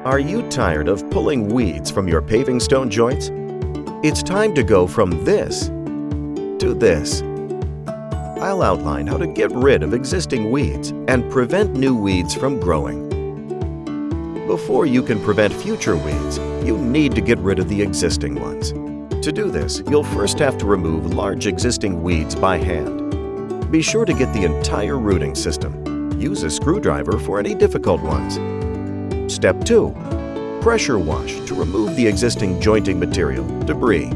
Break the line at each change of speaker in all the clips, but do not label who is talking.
Are you tired of pulling weeds from your paving stone joints? It's time to go from this to this. I'll outline how to get rid of existing weeds and prevent new weeds from growing. Before you can prevent future weeds, you need to get rid of the existing ones. To do this, you'll first have to remove large existing weeds by hand. Be sure to get the entire rooting system. Use a screwdriver for any difficult ones. Step 2. Pressure wash to remove the existing jointing material, debris.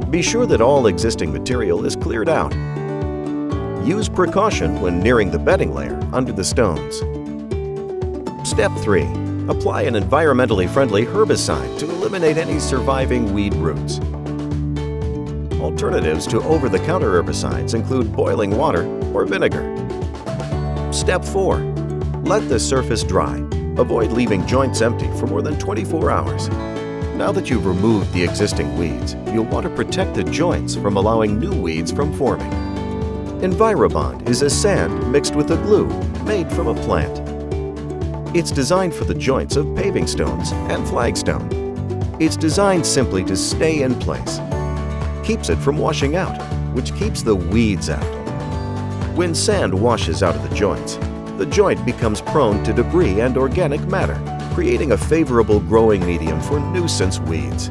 Be sure that all existing material is cleared out. Use precaution when nearing the bedding layer under the stones. Step 3. Apply an environmentally friendly herbicide to eliminate any surviving weed roots. Alternatives to over-the-counter herbicides include boiling water or vinegar. Step 4. Let the surface dry. Avoid leaving joints empty for more than 24 hours. Now that you've removed the existing weeds, you'll want to protect the joints from allowing new weeds from forming. Envirosand is a sand mixed with a glue made from a plant. It's designed for the joints of paving stones and flagstone. It's designed simply to stay in place. Keeps it from washing out, which keeps the weeds out. When sand washes out of the joints, the joint becomes prone to debris and organic matter, creating a favorable growing medium for nuisance weeds.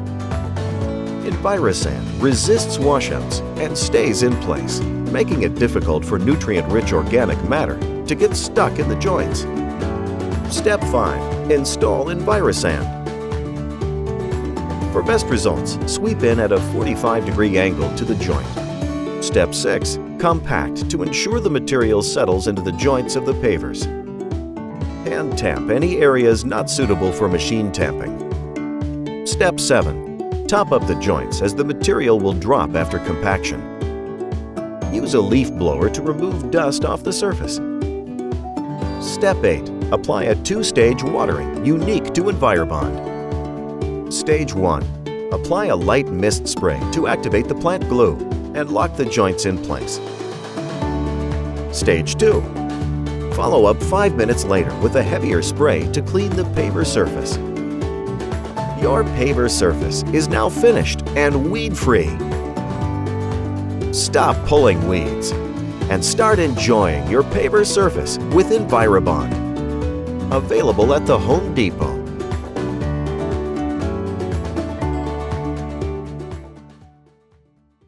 Envirosand resists washouts and stays in place, making it difficult for nutrient-rich organic matter to get stuck in the joints. Step 5. Install Envirosand. For best results, sweep in at a 45-degree angle to the joint. Step 6. Compact to ensure the material settles into the joints of the pavers. Hand tamp any areas not suitable for machine tamping. Step 7. Top up the joints as the material will drop after compaction. Use a leaf blower to remove dust off the surface. Step 8. Apply a 2-stage watering unique to Envirosand. Stage 1. Apply a light mist spray to activate the plant glue and lock the joints in place. Stage 2. Follow up 5 minutes later with a heavier spray to clean the paver surface. Your paver surface is now finished and weed-free. Stop pulling weeds and start enjoying your paver surface with Envirosand. Available at the Home Depot.